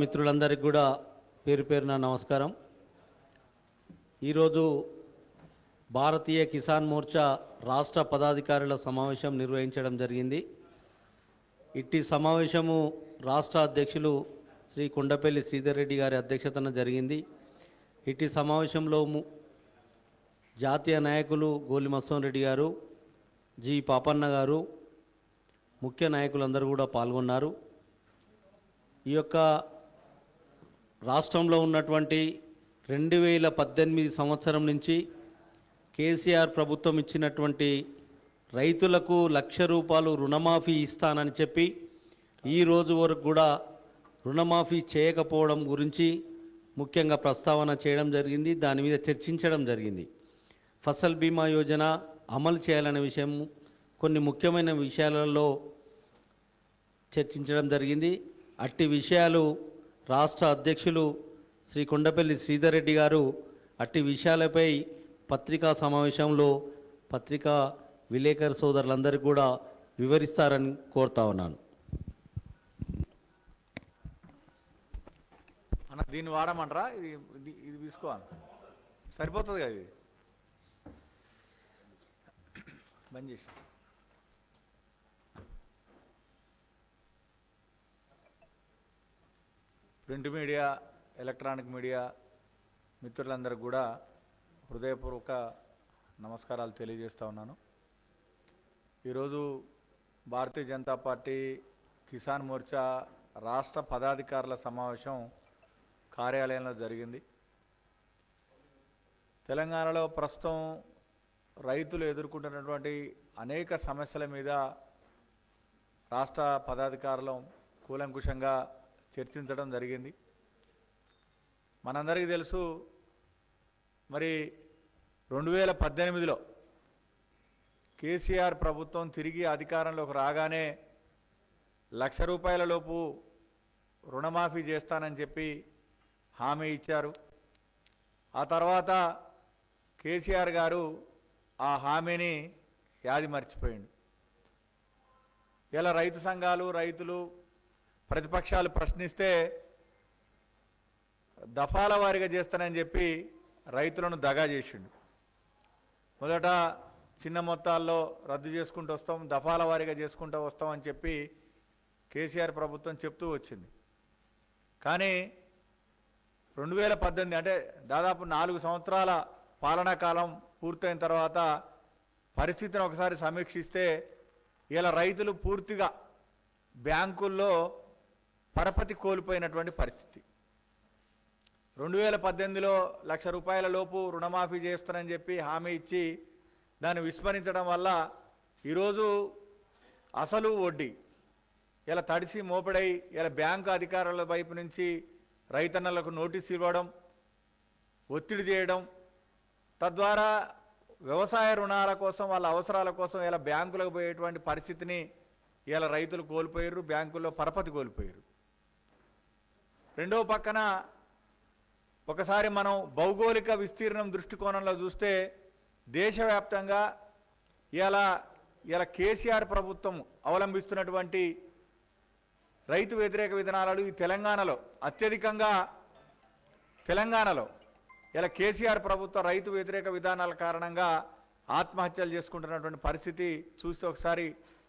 మిత్రులందరికీ కూడా పేరు పేరున నమస్కారం. ఈరోజు భారతీయ కిసాన్ మోర్చా రాష్ట్ర పదాధికారుల సమావేశం నిర్వహించడం జరిగింది. ఇట్టి సమావేశము రాష్ట్ర అధ్యక్షులు శ్రీ కొండపల్లి శ్రీధర్ రెడ్డి గారి అధ్యక్షతన జరిగింది. ఇట్టి సమావేశంలో జాతీయ నాయకులు గోలి మస్తోన్ రెడ్డి గారు, జి పాపన్న గారు, ముఖ్య నాయకులందరూ కూడా పాల్గొన్నారు. ఈ యొక్క రాష్ట్రంలో ఉన్నటువంటి 2018 సంవత్సరం నుంచి కేసీఆర్ ప్రభుత్వం ఇచ్చినటువంటి రైతులకు ₹1,00,000 రుణమాఫీ ఇస్తానని చెప్పి ఈ రోజు వరకు కూడా రుణమాఫీ చేయకపోవడం గురించి ముఖ్యంగా ప్రస్తావన చేయడం జరిగింది. దాని మీద చర్చించడం జరిగింది. ఫసల్ బీమా యోజన అమలు చేయాలనే విషయం కొన్ని ముఖ్యమైన విషయాలలో చర్చించడం జరిగింది. అట్టి విషయాలు రాష్ట్ర అధ్యక్షులు శ్రీ కొండపల్లి శ్రీధర్ రెడ్డి గారు అట్టి విషయాలపై పత్రికా సమావేశంలో పత్రికా విలేకరు సోదరులందరికీ కూడా వివరిస్తారని కోరుతా ఉన్నాను. అన్న దీన్ని వాడమంటారా? ఇది తీసుకోవాలి, సరిపోతుంది కదా? ఇది బంద్ చేసి ప్రింట్ మీడియా, ఎలక్ట్రానిక్ మీడియా మిత్రులందరికీ కూడా హృదయపూర్వక నమస్కారాలు తెలియజేస్తూ ఉన్నాను. ఈరోజు భారతీయ జనతా పార్టీ కిసాన్ మోర్చా రాష్ట్ర పదాధికారుల సమావేశం కార్యాలయంలో జరిగింది. తెలంగాణలో ప్రస్తుతం రైతులు ఎదుర్కొంటున్నటువంటి అనేక సమస్యల మీద రాష్ట్ర పదాధికారులు కూలంకుషంగా చర్చించడం జరిగింది. మనందరికీ తెలుసు, మరి 2018లో కేసీఆర్ ప్రభుత్వం తిరిగి అధికారంలోకి రాగానే ₹1,00,000 లోపు రుణమాఫీ చేస్తానని చెప్పి హామీ ఇచ్చారు. ఆ తర్వాత కేసీఆర్ గారు ఆ హామీని యాది మర్చిపోయిండు. ఇలా రైతు సంఘాలు, రైతులు, ప్రతిపక్షాలు ప్రశ్నిస్తే దఫాల వారీగా చేస్తానని చెప్పి రైతులను దగా చేసిండు. మొదట చిన్న మొత్తాల్లో రద్దు చేసుకుంటూ వస్తాం, దఫాల వారీగా చేసుకుంటూ వస్తామని చెప్పి కేసీఆర్ ప్రభుత్వం చెప్తూ వచ్చింది. కానీ 2018 అంటే దాదాపు 4 సంవత్సరాల పాలనా కాలం పూర్తయిన తర్వాత పరిస్థితిని ఒకసారి సమీక్షిస్తే ఇలా రైతులు పూర్తిగా బ్యాంకుల్లో పరపతి కోల్పోయినటువంటి పరిస్థితి. 2018లో ₹1,00,000 లోపు రుణమాఫీ చేస్తానని చెప్పి హామీ ఇచ్చి దాన్ని విస్మరించడం వల్ల ఈరోజు అసలు వడ్డీ ఇలా తడిసి మోపడై ఇలా బ్యాంకు అధికారుల వైపు నుంచి రైతన్నలకు నోటీసు ఇవ్వడం, ఒత్తిడి చేయడం, తద్వారా వ్యవసాయ రుణాల కోసం, వాళ్ళ అవసరాల కోసం ఇలా బ్యాంకులకు పోయేటువంటి పరిస్థితిని ఇలా రైతులు కోల్పోయారు, బ్యాంకుల్లో పరపతి కోల్పోయారు. రెండో పక్కన ఒకసారి మనం భౌగోళిక విస్తీర్ణం దృష్టికోణంలో చూస్తే దేశవ్యాప్తంగా ఇలా కేసీఆర్ ప్రభుత్వం అవలంబిస్తున్నటువంటి రైతు వ్యతిరేక విధానాలు ఈ తెలంగాణలో అత్యధికంగా ఇలా కేసీఆర్ ప్రభుత్వ రైతు వ్యతిరేక విధానాల కారణంగా ఆత్మహత్యలు చేసుకుంటున్నటువంటి పరిస్థితి చూస్తే ఒకసారి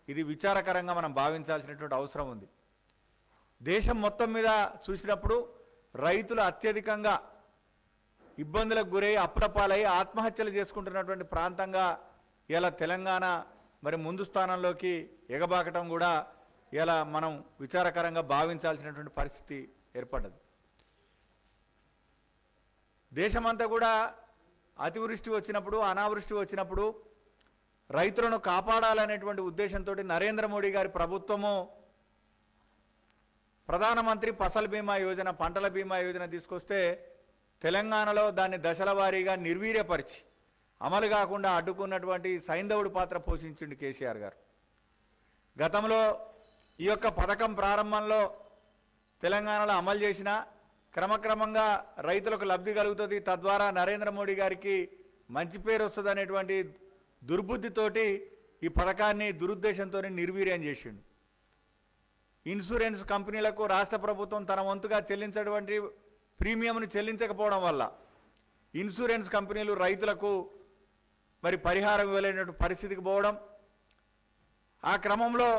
ఇది విచారకరంగా మనం భావించాల్సినటువంటి అవసరం ఉంది. దేశం మొత్తం మీద చూసినప్పుడు రైతులు అత్యధికంగా ఇబ్బందులకు గురై అప్రపాలై ఆత్మహత్యలు చేసుకుంటున్నటువంటి ప్రాంతంగా ఇలా తెలంగాణ మరి ముందు స్థానంలోకి ఎగబాకటం కూడా ఇలా మనం విచారకరంగా భావించాల్సినటువంటి పరిస్థితి ఏర్పడ్డది. దేశమంతా కూడా అతివృష్టి వచ్చినప్పుడు, అనావృష్టి వచ్చినప్పుడు రైతులను కాపాడాలనేటువంటి ఉద్దేశంతో నరేంద్ర మోడీ గారి ప్రభుత్వము ప్రధానమంత్రి ఫసల్ బీమా యోజన, పంటల బీమా యోజన తీసుకొస్తే తెలంగాణలో దాన్ని దశల వారీగా నిర్వీర్యపరిచి అమలు కాకుండా అడ్డుకున్నటువంటి సైంధవుడు పాత్ర పోషించిండు కేసీఆర్ గారు. గతంలో ఈ యొక్క పథకం ప్రారంభంలో తెలంగాణలో అమలు చేసిన క్రమక్రమంగా రైతులకు లబ్ధి కలుగుతుంది, తద్వారా నరేంద్ర మోడీ గారికి మంచి పేరు వస్తుంది అనేటువంటి దుర్బుద్ధితోటి ఈ పథకాన్ని దురుద్దేశంతో నిర్వీర్యం చేసిండు. ఇన్సూరెన్స్ కంపెనీలకు రాష్ట్ర ప్రభుత్వం తన వంతుగా చెల్లించేటువంటి ప్రీమియంను చెల్లించకపోవడం వల్ల ఇన్సూరెన్స్ కంపెనీలు రైతులకు మరి పరిహారం ఇవ్వలేనటువంటి పరిస్థితికి పోవడం, ఆ క్రమంలో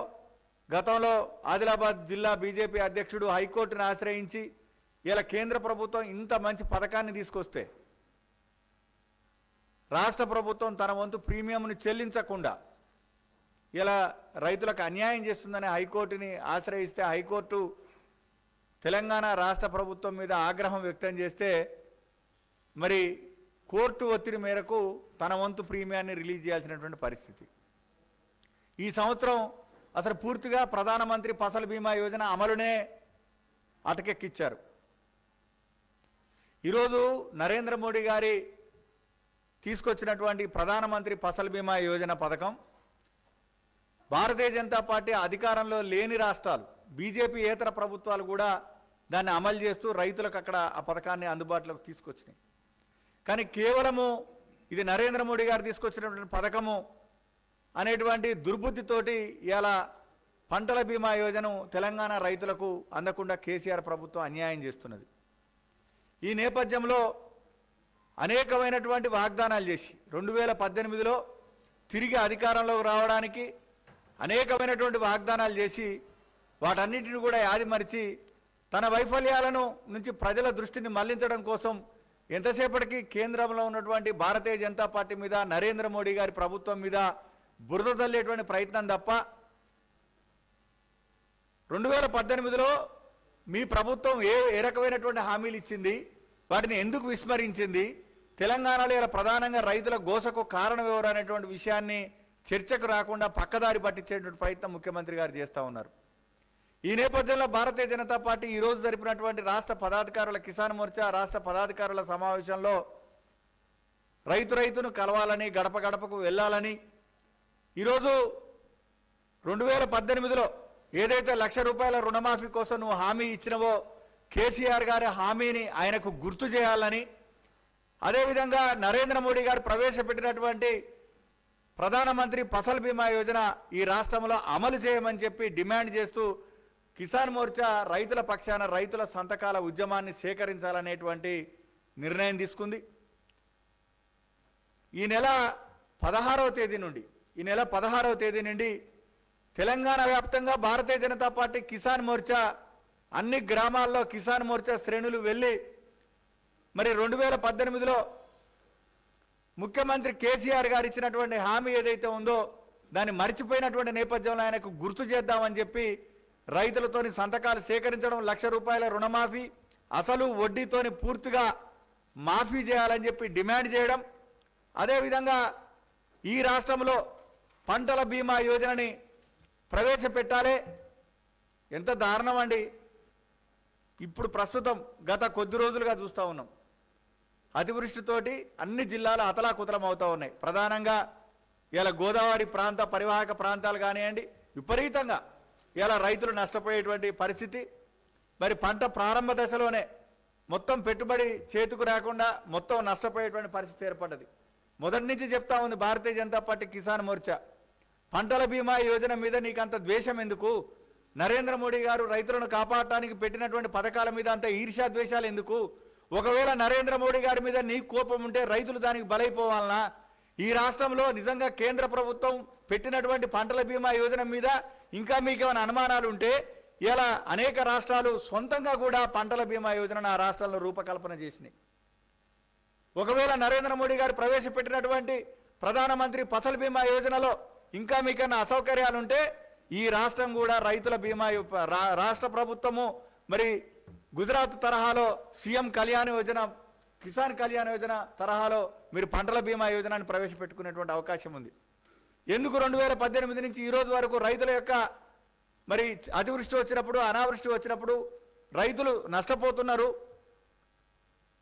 గతంలో ఆదిలాబాద్ జిల్లా బీజేపీ అధ్యక్షుడు హైకోర్టును ఆశ్రయించి ఇలా కేంద్ర ప్రభుత్వం ఇంత మంచి పథకాన్ని తీసుకొస్తే రాష్ట్ర ప్రభుత్వం తన వంతు ప్రీమియంను చెల్లించకుండా ఇలా రైతులకు అన్యాయం చేస్తుందని హైకోర్టుని ఆశ్రయిస్తే హైకోర్టు తెలంగాణ రాష్ట్ర ప్రభుత్వం మీద ఆగ్రహం వ్యక్తం చేస్తే మరి కోర్టు ఒత్తిడి మేరకు తన వంతు ప్రీమియాన్ని రిలీజ్ చేయాల్సినటువంటి పరిస్థితి. ఈ సంవత్సరం అసలు పూర్తిగా ప్రధానమంత్రి ఫసల్ బీమా యోజన అమలునే అటకెక్కిచ్చారు. ఈరోజు నరేంద్ర మోడీ గారి తీసుకొచ్చినటువంటి ప్రధానమంత్రి ఫసల్ బీమా యోజన పథకం భారతీయ జనతా పార్టీ అధికారంలో లేని రాష్ట్రాలు, బీజేపీ ఏతర ప్రభుత్వాలు కూడా దాన్ని అమలు చేస్తూ రైతులకు అక్కడ ఆ పథకాన్ని అందుబాటులోకి తీసుకొచ్చినాయి. కానీ కేవలము ఇది నరేంద్ర మోడీ గారు తీసుకొచ్చినటువంటి పథకము అనేటువంటి దుర్బుద్ధితోటి ఇలా పంటల బీమా యోజన తెలంగాణ రైతులకు అందకుండా కేసీఆర్ ప్రభుత్వం అన్యాయం చేస్తున్నది. ఈ నేపథ్యంలో అనేకమైనటువంటి వాగ్దానాలు చేసి 2018లో తిరిగి అధికారంలోకి రావడానికి అనేకమైనటువంటి వాగ్దానాలు చేసి వాటన్నిటిని కూడా యాదిమరిచి తన వైఫల్యాలను నుంచి ప్రజల దృష్టిని మళ్లించడం కోసం ఎంతసేపటికి కేంద్రంలో ఉన్నటువంటి భారతీయ జనతా పార్టీ మీద, నరేంద్ర మోడీ గారి ప్రభుత్వం మీద బురద చల్లేటువంటి ప్రయత్నం తప్ప 2018లో మీ ప్రభుత్వం ఏ రకమైనటువంటి హామీలు ఇచ్చింది, వాటిని ఎందుకు విస్మరించింది, తెలంగాణలో ఇలా ప్రధానంగా రైతుల గోసకు కారణం ఎవరు అనేటువంటి విషయాన్ని చర్చకు రాకుండా పక్కదారి పట్టించేటువంటి ప్రయత్నం ముఖ్యమంత్రి గారు చేస్తూ ఉన్నారు. ఈ నేపథ్యంలో భారతీయ జనతా పార్టీ ఈరోజు జరిపినటువంటి రాష్ట్ర పదాధికారుల కిసాన్ మోర్చా రాష్ట్ర పదాధికారుల సమావేశంలో రైతును కలవాలని, గడప గడపకు వెళ్ళాలని, ఈరోజు 2018లో ఏదైతే ₹1,00,000 రుణమాఫీ కోసం నువ్వు హామీ ఇచ్చినవో కేసీఆర్ గారి హామీని ఆయనకు గుర్తు చేయాలని, అదేవిధంగా నరేంద్ర మోడీ గారు ప్రవేశపెట్టినటువంటి ప్రధానమంత్రి ఫసల్ బీమా యోజన ఈ రాష్ట్రంలో అమలు చేయమని చెప్పి డిమాండ్ చేస్తూ కిసాన్ మోర్చా రైతుల పక్షాన రైతుల సంతకాల ఉద్యమాన్ని సేకరించాలనేటువంటి నిర్ణయం తీసుకుంది. ఈ నెల 16వ తేదీ నుండి తెలంగాణ వ్యాప్తంగా భారతీయ జనతా పార్టీ కిసాన్ మోర్చా అన్ని గ్రామాల్లో కిసాన్ మోర్చా శ్రేణులు వెళ్ళి మరి 2018లో ముఖ్యమంత్రి కేసీఆర్ గారు ఇచ్చినటువంటి హామీ ఏదైతే ఉందో దాన్ని మర్చిపోయినటువంటి నేపథ్యంలో ఆయనకు గుర్తు చేద్దామని చెప్పి రైతులతోని సంతకాలు సేకరించడం, ₹1,00,000 రుణమాఫీ అసలు వడ్డీతోని పూర్తిగా మాఫీ చేయాలని చెప్పి డిమాండ్ చేయడం, అదేవిధంగా ఈ రాష్ట్రంలో పంటల బీమా యోజనని ప్రవేశపెట్టాలి. ఎంత దారుణం అండి. ఇప్పుడు ప్రస్తుతం గత కొద్ది రోజులుగా చూస్తూ ఉన్నాం, అతివృష్టితోటి అన్ని జిల్లాలు అతలాకుతలం అవుతూ ఉన్నాయి. ప్రధానంగా ఇలా గోదావరి ప్రాంత పరివాహక ప్రాంతాలు కానివ్వండి, విపరీతంగా ఇలా రైతులు నష్టపోయేటువంటి పరిస్థితి. మరి పంట ప్రారంభ దశలోనే మొత్తం పెట్టుబడి చేతుకు రాకుండా మొత్తం నష్టపోయేటువంటి పరిస్థితి ఏర్పడ్డది. మొదటి నుంచి చెప్తా ఉంది భారతీయ జనతా పార్టీ కిసాన్ మోర్చా, పంటల బీమా యోజన మీద నీకంత ద్వేషం ఎందుకు? నరేంద్ర మోడీ గారు రైతులను కాపాడటానికి పెట్టినటువంటి పథకాల మీద అంత ఈర్ష్యా ద్వేషాలు ఎందుకు? ఒకవేళ నరేంద్ర మోడీ గారి మీద నీకు కోపం ఉంటే రైతులు దానికి బలైపోవాలనా? ఈ రాష్ట్రంలో నిజంగా కేంద్ర ప్రభుత్వం పెట్టినటువంటి పంటల బీమా యోజన మీద ఇంకా మీకు ఏమైనా అనుమానాలు ఉంటే ఇలా అనేక రాష్ట్రాలు సొంతంగా కూడా పంటల బీమా యోజనను ఆ రాష్ట్రాల్లో రూపకల్పన చేసినాయి. ఒకవేళ నరేంద్ర మోడీ గారు ప్రవేశపెట్టినటువంటి ప్రధానమంత్రి ఫసల్ బీమా యోజనలో ఇంకా మీకన్నా అసౌకర్యాలుంటే ఈ రాష్ట్రం కూడా రైతుల బీమా రాష్ట్ర ప్రభుత్వము మరి గుజరాత్ తరహాలో సీఎం కళ్యాణ్ యోజన, కిసాన్ కళ్యాణ్ యోజన తరహాలో మీరు పంటల బీమా యోజనని ప్రవేశపెట్టుకునేటువంటి అవకాశం ఉంది. ఎందుకు 2018 నుంచి ఈ రోజు వరకు రైతుల యొక్క మరి అతివృష్టి వచ్చినప్పుడు, అనావృష్టి వచ్చినప్పుడు రైతులు నష్టపోతున్నారు.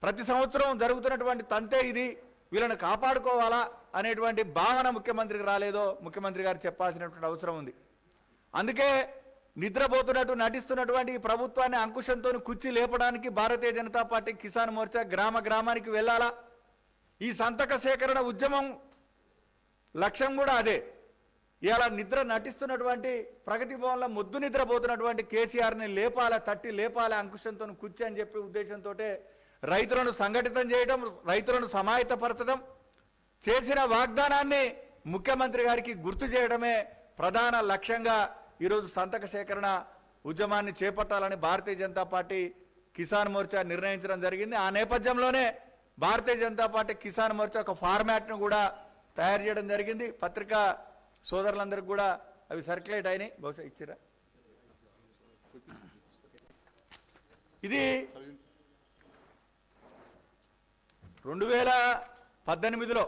ప్రతి సంవత్సరం జరుగుతున్నటువంటి తంతే ఇది, వీళ్ళని కాపాడుకోవాలా అనేటువంటి భావన ముఖ్యమంత్రికి రాలేదో ముఖ్యమంత్రి గారు చెప్పాల్సినటువంటి అవసరం ఉంది. అందుకే నిద్రపోతున్నట్టు నటిస్తున్నటువంటి ఈ ప్రభుత్వాన్ని అంకుశంతో కుర్చీ లేపడానికి భారతీయ జనతా పార్టీ కిసాన్ మోర్చా గ్రామానికి వెళ్ళాలా. ఈ సంతక సేకరణ ఉద్యమం లక్ష్యం కూడా అదే. ఇలా నిద్ర నటిస్తున్నటువంటి ప్రగతి భవన్లో ముద్దు నిద్రపోతున్నటువంటి కేసీఆర్ని లేపాల తట్టి లేపాల అంకుశంతో కూర్చి అని చెప్పే ఉద్దేశంతో రైతులను సంఘటితం చేయడం, రైతులను సమాయత్తపరచడం, చేసిన వాగ్దానాన్ని ముఖ్యమంత్రి గారికి గుర్తు చేయడమే ప్రధాన లక్ష్యంగా ఈరోజు సంతక సేకరణ ఉద్యమాన్ని చేపట్టాలని భారతీయ జనతా పార్టీ కిసాన్ మోర్చా నిర్ణయించడం జరిగింది. ఆ నేపథ్యంలోనే భారతీయ జనతా పార్టీ కిసాన్ మోర్చా ఒక ఫార్మాట్ను కూడా తయారు చేయడం జరిగింది. పత్రికా సోదరులందరికీ కూడా అవి సర్క్యులేట్ అయినాయి, బహుశా ఇచ్చిరా. ఇది 2018లో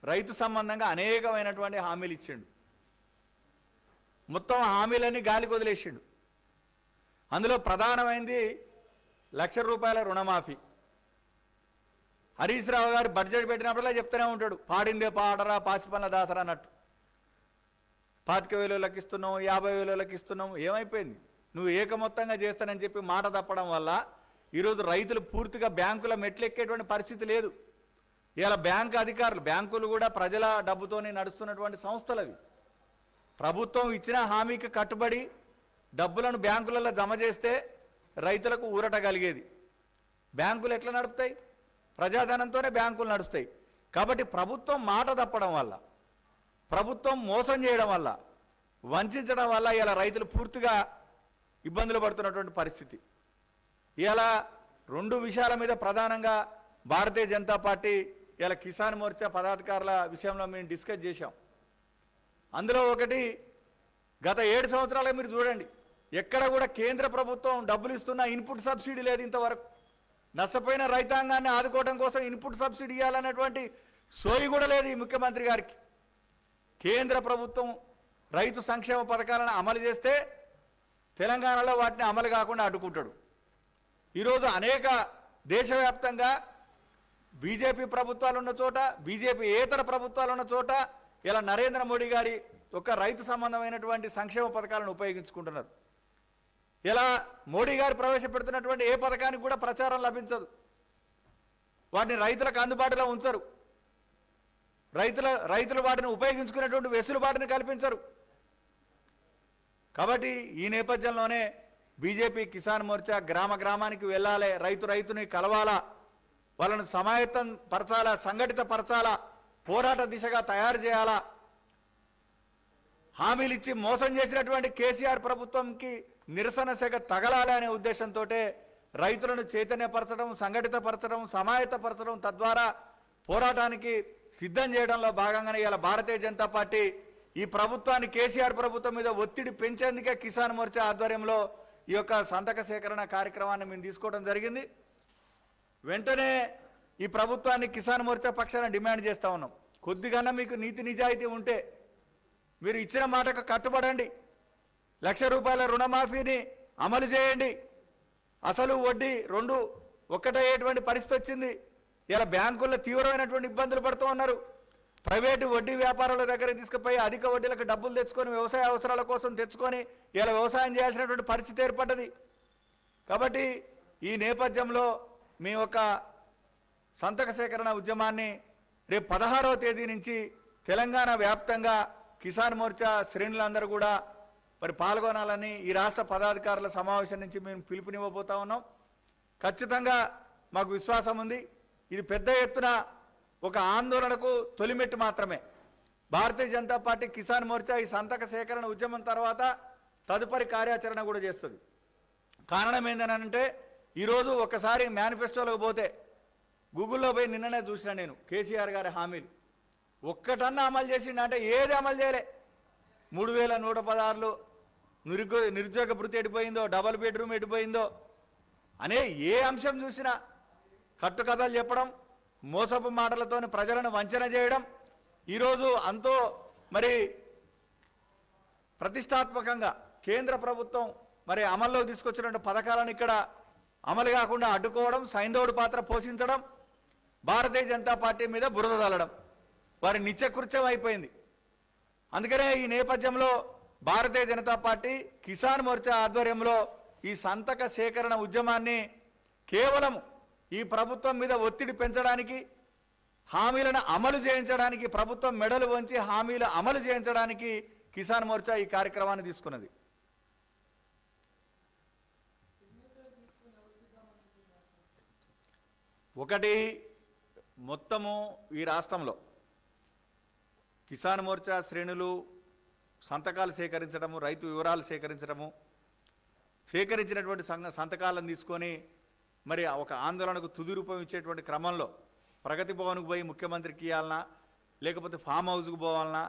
రైతు సంబంధంగా అనేకమైనటువంటి హామీలు ఇచ్చిండు. మొత్తం హామీలన్నీ గాలికి వదిలేసిండు. అందులో ప్రధానమైంది ₹1,00,000 రుణమాఫీ. హరీష్ రావు గారు బడ్జెట్ పెట్టినప్పుడల్లా చెప్తూనే ఉంటాడు, పాడిందే పాడరా పాసిపల్ల దాసరా అన్నట్టు. 25,000 ఇస్తున్నాం, 50,000 ఇస్తున్నాం. ఏమైపోయింది? నువ్వు ఏకమొత్తంగా చేస్తానని చెప్పి మాట తప్పడం వల్ల ఈరోజు రైతులు పూర్తిగా బ్యాంకుల మెట్లెక్కేటువంటి పరిస్థితి లేదు. ఇలా బ్యాంకు అధికారులు, బ్యాంకులు కూడా ప్రజల డబ్బుతోనే నడుస్తున్నటువంటి సంస్థలు అవి. ప్రభుత్వం ఇచ్చిన హామీకి కట్టుబడి డబ్బులను బ్యాంకులలో జమ చేస్తే రైతులకు ఊరట కలిగేది. బ్యాంకులు ఎట్లా నడుపుతాయి? ప్రజాధనంతోనే బ్యాంకులు నడుస్తాయి. కాబట్టి ప్రభుత్వం మాట తప్పడం వల్ల, ప్రభుత్వం మోసం చేయడం వల్ల, వంచడం వల్ల ఇలా రైతులు పూర్తిగా ఇబ్బందులు పడుతున్నటువంటి పరిస్థితి. ఇలా 2 విషయాల మీద ప్రధానంగా భారతీయ జనతా పార్టీ ఇలా కిసాన్ మోర్చా పదాధికారుల విషయంలో మేము డిస్కస్ చేశాం. అందులో ఒకటి, గత 7 సంవత్సరాలుగా మీరు చూడండి, ఎక్కడ కూడా కేంద్ర ప్రభుత్వం డబ్బులు ఇస్తున్న ఇన్పుట్ సబ్సిడీ లేదు ఇంతవరకు. నష్టపోయిన రైతాంగాన్ని ఆదుకోవడం కోసం ఇన్పుట్ సబ్సిడీ ఇవ్వాలన్నటువంటి సోయి కూడా లేదు ఈ ముఖ్యమంత్రి గారికి. కేంద్ర ప్రభుత్వం రైతు సంక్షేమ పథకాలను అమలు చేస్తే తెలంగాణలో వాటిని అమలు కాకుండా అడ్డుకుంటాడు. ఈరోజు అనేక దేశవ్యాప్తంగా బీజేపీ ప్రభుత్వాలు ఉన్న చోట, బీజేపీ ఏతర ప్రభుత్వాలు ఉన్న చోట ఇలా నరేంద్ర మోడీ గారి ఒక రైతు సంబంధమైనటువంటి సంక్షేమ పథకాలను ఉపయోగించుకుంటున్నారు. ఇలా మోడీ గారు ప్రవేశపెడుతున్నటువంటి ఏ పథకానికి కూడా ప్రచారం లభించదు. వాటిని రైతులకు అందుబాటులో ఉంచరు. రైతులు వాటిని ఉపయోగించుకునేటువంటి వెసులుబాటుని కల్పించరు. కాబట్టి ఈ నేపథ్యంలోనే బీజేపీ కిసాన్ మోర్చా గ్రామ గ్రామానికి వెళ్ళాలి, రైతుని కలవాలా, వాళ్ళను సమాయత్తం పరచాలా, సంఘటిత పరచాలా, పోరాట దిశగా తయారు చేయాలా. హామీలు ఇచ్చి మోసం చేసినటువంటి కేసీఆర్ ప్రభుత్వంకి నిరసన సెగ తగలాలి అనే ఉద్దేశంతో రైతులను చైతన్యపరచడం, సంఘటిత పరచడం, సమాయత్తపరచడం, తద్వారా పోరాటానికి సిద్ధం చేయడంలో భాగంగానే ఇలా భారతీయ జనతా పార్టీ ఈ ప్రభుత్వాన్ని, కేసీఆర్ ప్రభుత్వం మీద ఒత్తిడి పెంచేందుకే కిసాన్ మోర్చా ఆధ్వర్యంలో ఈ యొక్క సంతక సేకరణ కార్యక్రమాన్ని మేము తీసుకోవడం జరిగింది. వెంటనే ఈ ప్రభుత్వాన్ని కిసాన్ మోర్చా పక్షాన డిమాండ్ చేస్తూ ఉన్నాం, కొద్దిగానే మీకు నీతి నిజాయితీ ఉంటే మీరు ఇచ్చిన మాటకు కట్టుబడండి. ₹1,00,000 రుణమాఫీని అమలు చేయండి. అసలు వడ్డీ 2 ఒక్కటయ్యేటువంటి పరిస్థితి వచ్చింది. ఇలా బ్యాంకుల్లో తీవ్రమైనటువంటి ఇబ్బందులు పడుతూ ఉన్నారు. ప్రైవేటు వడ్డీ వ్యాపారుల దగ్గర తీసుకుపోయి అధిక వడ్డీలకు డబ్బులు తెచ్చుకొని వ్యవసాయ అవసరాల కోసం తెచ్చుకొని ఇలా వ్యవసాయం చేయాల్సినటువంటి పరిస్థితి ఏర్పడ్డది. కాబట్టి ఈ నేపథ్యంలో మీ యొక్క సంతక సేకరణ ఉద్యమాన్ని రేపు 16వ తేదీ నుంచి తెలంగాణ వ్యాప్తంగా కిసాన్ మోర్చా శ్రేణులందరూ కూడా మరి పాల్గొనాలని ఈ రాష్ట్ర పదాధికారుల సమావేశం నుంచి మేము పిలుపునివ్వబోతా ఉన్నాం. ఖచ్చితంగా మాకు విశ్వాసం ఉంది, ఇది పెద్ద ఎత్తున ఒక ఆందోళనకు తొలిమెట్టు మాత్రమే. భారతీయ జనతా పార్టీ కిసాన్ మోర్చా ఈ సంతక సేకరణ ఉద్యమం తర్వాత తదుపరి కార్యాచరణ కూడా చేస్తుంది. కారణం ఏంటంటే ఈరోజు ఒకసారి మేనిఫెస్టోలోకి పోతే, గూగుల్లో పోయి నిన్ననే చూసిన నేను కేసీఆర్ గారి హామీలు ఒక్కటన్నా అమలు చేసిండే, ఏది అమలు చేయలే. 3,116 నిరుద్యోగ భృతి ఎడిపోయిందో, డబుల్ బెడ్రూమ్ ఎడిపోయిందో అనే ఏ అంశం చూసినా కట్టుకథలు చెప్పడం, మోసపు మాటలతో ప్రజలను వంచన చేయడం. ఈరోజు అంతో మరి ప్రతిష్టాత్మకంగా కేంద్ర ప్రభుత్వం మరి అమల్లో తీసుకొచ్చినటువంటి పథకాలను ఇక్కడ అమలు కాకుండా అడ్డుకోవడం, సైంధవుడి పాత్ర పోషించడం, భారతీయ జనతా పార్టీ మీద బురద చల్లడం వారి నిత్యకృత్యం అయిపోయింది. అందుకనే ఈ నేపథ్యంలో భారతీయ జనతా పార్టీ కిసాన్ మోర్చా ఆధ్వర్యంలో ఈ సంతక సేకరణ ఉద్యమాన్ని కేవలం ఈ ప్రభుత్వం మీద ఒత్తిడి పెంచడానికి, హామీలను అమలు చేయించడానికి ప్రభుత్వం మెడలు వంచి హామీలు అమలు చేయించడానికి కిసాన్ మోర్చా ఈ కార్యక్రమాన్ని తీసుకున్నది. ఒకటి, మొత్తము ఈ రాష్ట్రంలో కిసాన్ మోర్చా శ్రేణులు సంతకాలు సేకరించడము, రైతు వివరాలు సేకరించడము, సేకరించినటువంటి సంతకాలను తీసుకొని మరి ఒక ఆందోళనకు తుది రూపం ఇచ్చేటువంటి క్రమంలో ప్రగతి భవన్కు పోయి ముఖ్యమంత్రికి ఇవ్వాలన్నా లేకపోతే ఫామ్ హౌస్కు పోవాలన్నా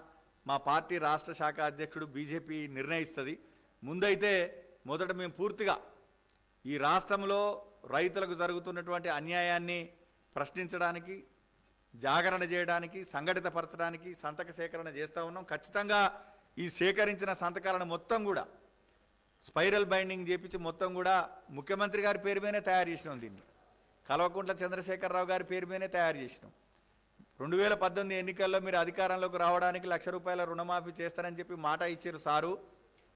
మా పార్టీ రాష్ట్ర శాఖ అధ్యక్షుడు బీజేపీ నిర్ణయిస్తుంది. ముందైతే మొదట మేము పూర్తిగా ఈ రాష్ట్రంలో రైతులకు జరుగుతున్నటువంటి అన్యాయాన్ని ప్రశ్నించడానికి, జాగరణ చేయడానికి, సంఘటితపరచడానికి సంతక సేకరణ చేస్తూ ఉన్నాం. ఖచ్చితంగా ఈ సేకరించిన సంతకాలను మొత్తం కూడా స్పైరల్ బైండింగ్ చేపించి మొత్తం కూడా ముఖ్యమంత్రి గారి పేరు మీదనే తయారు చేసినాం. దీన్ని కల్వకుంట్ల చంద్రశేఖరరావు గారి పేరు మీదనే తయారు చేసినాం. 2018 ఎన్నికల్లో మీరు అధికారంలోకి రావడానికి ₹1,00,000 రుణమాఫీ చేస్తారని చెప్పి మాట ఇచ్చారు సారు.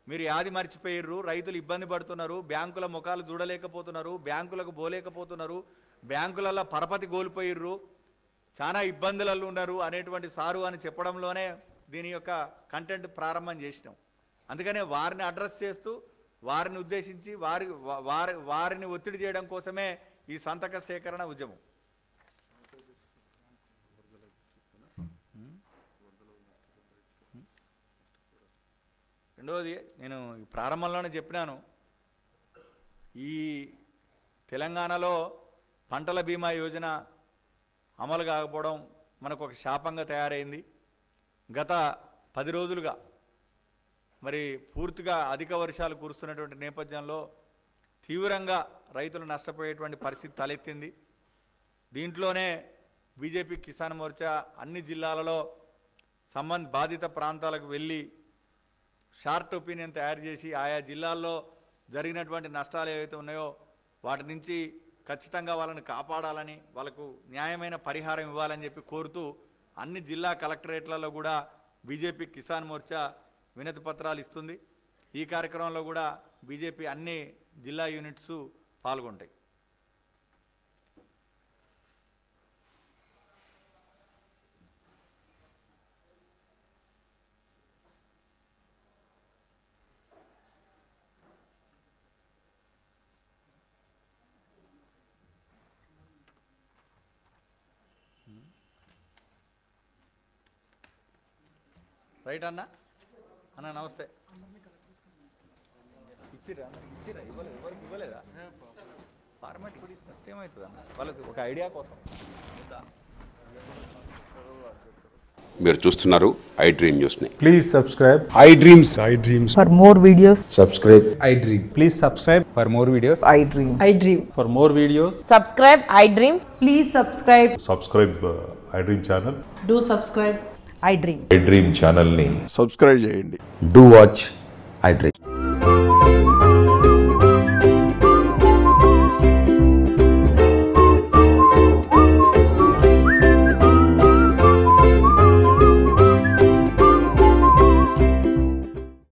మీరు యాది మర్చిపోయారు. రైతులు ఇబ్బంది పడుతున్నారు, బ్యాంకుల ముఖాలు చూడలేకపోతున్నారు, బ్యాంకులకు పోలేకపోతున్నారు, బ్యాంకులలో పరపతి కోల్పోయిర్రు, చాలా ఇబ్బందులలో ఉన్నారు అనేటువంటి సారు అని చెప్పడంలోనే దీని యొక్క కంటెంట్ ప్రారంభం చేసినాం. అందుకనే వారిని అడ్రస్ చేస్తూ వారిని ఉద్దేశించి వారిని ఒత్తిడి చేయడం కోసమే ఈ సంతక సేకరణ ఉద్యమం. రెండవది, నేను ప్రారంభంలోనే చెప్పినాను, ఈ తెలంగాణలో పంటల బీమా యోజన అమలు కాకపోవడం మనకు ఒక శాపంగా తయారైంది. గత 10 రోజులుగా మరి పూర్తిగా అధిక వర్షాలు కురుస్తున్నటువంటి నేపథ్యంలో తీవ్రంగా రైతులు నష్టపోయేటువంటి పరిస్థితి తలెత్తింది. దీంట్లోనే బీజేపీ కిసాన్ మోర్చా అన్ని జిల్లాలలో బాధిత ప్రాంతాలకు వెళ్ళి షార్ట్ ఒపీనియన్ తయారు చేసి ఆయా జిల్లాల్లో జరిగినటువంటి నష్టాలు ఏవైతే ఉన్నాయో వాటి నుంచి ఖచ్చితంగా వాళ్ళని కాపాడాలని, వాళ్ళకు న్యాయమైన పరిహారం ఇవ్వాలని చెప్పి కోరుతూ అన్ని జిల్లా కలెక్టరేట్లలో కూడా బీజేపీ కిసాన్ మోర్చా వినతి పత్రాలు ఇస్తుంది. ఈ కార్యక్రమంలో కూడా బీజేపీ అన్ని జిల్లా యూనిట్స్ పాల్గొంటాయి. రైట్ అన్న నమస్తే. ఇచ్చిరా ఇవ్వలేదా ఫార్మాట్ కూడా ఇస్తే ఏమవుతుంది అన్న వాళ్ళకి ఒక ఐడియా కోసం. మీరు చూస్తున్నారు ఐ డ్రీమ్ న్యూస్ని. Please subscribe I dreams For more videos, subscribe I Dream. Please subscribe for more videos. I dream. I dream. For more videos, Subscribe, I dream. Please subscribe. Subscribe I dream channel. Do subscribe. I dream. I dream ఛానల్ని subscribe చేయండి. Do watch I Dream.